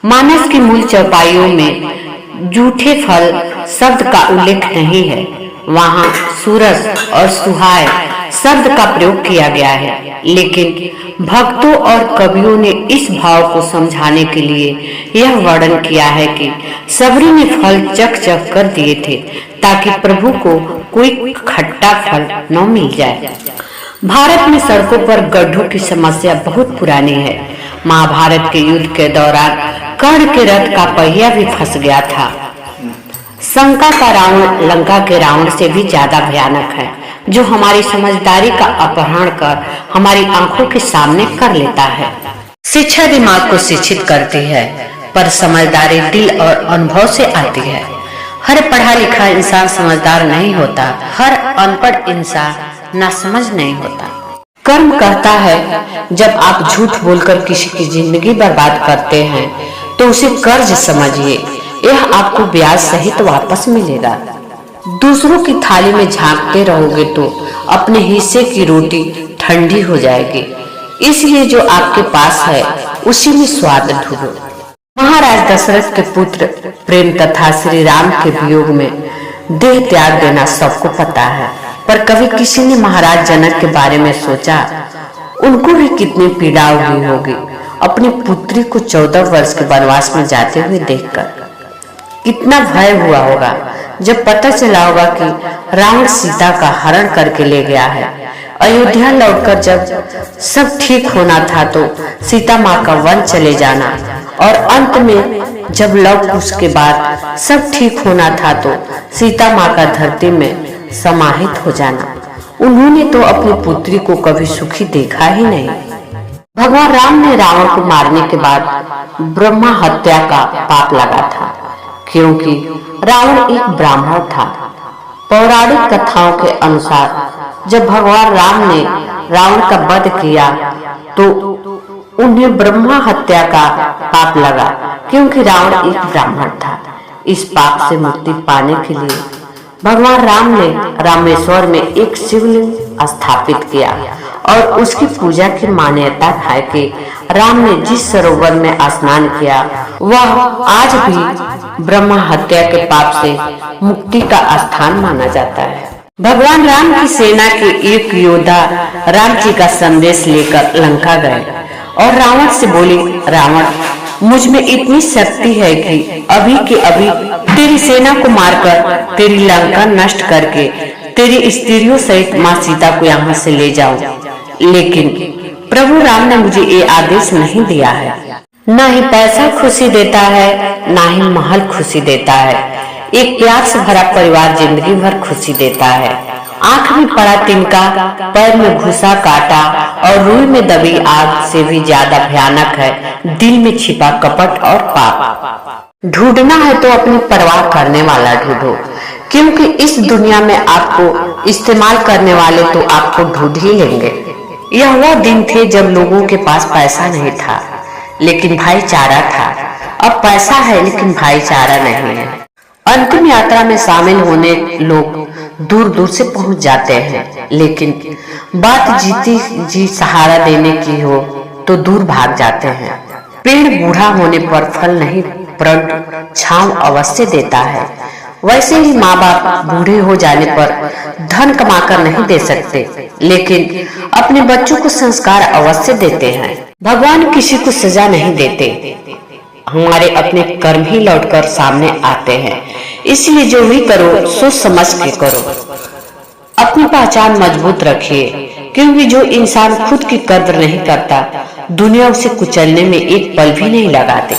मानस की मूल चौपाइयों में जूठे फल शब्द का उल्लेख नहीं है। वहाँ सूरज और सुहाय शब्द का प्रयोग किया गया है, लेकिन भक्तों और कवियों ने इस भाव को समझाने के लिए यह वर्णन किया है कि सबरी ने फल चख चख कर दिए थे ताकि प्रभु को कोई खट्टा फल न मिल जाए। भारत में सड़कों पर गड्ढों की समस्या बहुत पुरानी है। महाभारत के युद्ध के दौरान कर्ण के रथ का पहिया भी फंस गया था। शंका का रावण लंका के रावण से भी ज्यादा भयानक है, जो हमारी समझदारी का अपहरण कर हमारी आंखों के सामने कर लेता है। शिक्षा दिमाग को शिक्षित करती है, पर समझदारी दिल और अनुभव से आती है। हर पढ़ा लिखा इंसान समझदार नहीं होता, हर अनपढ़ इंसान नासमझ नहीं होता। कर्म कहता है, जब आप झूठ बोलकर किसी की जिंदगी बर्बाद करते हैं तो उसे कर्ज समझिए, यह आपको ब्याज सहित वापस मिलेगा। दूसरों की थाली में झांकते रहोगे तो अपने हिस्से की रोटी ठंडी हो जाएगी। इसलिए जो आपके पास है उसी में स्वाद ढूंढो। महाराज दशरथ के पुत्र प्रेम तथा श्री राम के वियोग में देह त्याग देना सबको पता है, पर कभी किसी ने महाराज जनक के बारे में सोचा? उनको भी कितनी पीड़ा हुई होगी अपनी पुत्री को 14 वर्ष के वनवास में जाते हुए देखकर। कितना भय हुआ होगा जब पता चला होगा कि रावण सीता का हरण करके ले गया है। अयोध्या लौटकर जब सब ठीक होना था तो सीता माँ का वन चले जाना, और अंत में जब लव कुश के बाद सब ठीक होना था तो सीता माँ का धरती में समाहित हो जाना। उन्होंने तो अपनी पुत्री को कभी सुखी देखा ही नहीं। भगवान राम ने रावण को मारने के बाद ब्रह्मा हत्या का पाप लगा था, क्योंकि रावण एक ब्राह्मण था। पौराणिक कथाओं के अनुसार जब भगवान राम ने रावण का वध किया तो उन्हें ब्रह्मा हत्या का पाप लगा, क्योंकि रावण एक ब्राह्मण था। इस पाप से मुक्ति पाने के लिए भगवान राम ने रामेश्वर में एक शिवलिंग स्थापित किया, और उसकी पूजा की मान्यता है कि राम ने जिस सरोवर में स्नान किया वह आज भी ब्रह्मा हत्या के पाप से मुक्ति का स्थान माना जाता है। भगवान राम की सेना के एक योद्धा राम जी का संदेश लेकर लंका गए और रावण से बोले, रावण, मुझ में इतनी शक्ति है कि अभी के अभी तेरी सेना को मारकर तेरी लंका नष्ट करके तेरी स्त्रियों सहित माँ सीता को यहाँ से ले जाऊं। लेकिन प्रभु राम ने मुझे ये आदेश नहीं दिया है। न ही पैसा खुशी देता है, न ही महल खुशी देता है। एक प्यार से भरा परिवार जिंदगी भर खुशी देता है। आंख में पड़ा तिनका, पैर में घुसा कांटा और रूई में दबी आग से भी ज्यादा भयानक है दिल में छिपा कपट और पाप। ढूंढना है तो अपनी परवाह करने वाला ढूंढो, क्योंकि इस दुनिया में आपको इस्तेमाल करने वाले तो आपको ढूंढ ही लेंगे। यह वो दिन थे जब लोगों के पास पैसा नहीं था लेकिन भाईचारा था। अब पैसा है लेकिन भाईचारा नहीं है। अंतिम यात्रा में शामिल होने लोग दूर दूर से पहुंच जाते हैं, लेकिन बात जीती जी सहारा देने की हो तो दूर भाग जाते हैं। पेड़ बूढ़ा होने पर फल नहीं परंतु छांव अवश्य देता है। वैसे ही माँ बाप बूढ़े हो जाने पर धन कमाकर नहीं दे सकते, लेकिन अपने बच्चों को संस्कार अवश्य देते हैं। भगवान किसी को सजा नहीं देते, हमारे अपने कर्म ही लौटकर सामने आते हैं। इसलिए जो भी करो सोच समझ के करो। अपनी पहचान मजबूत रखिए, क्योंकि जो इंसान खुद की कद्र नहीं करता दुनिया उसे कुचलने में एक पल भी नहीं लगाती।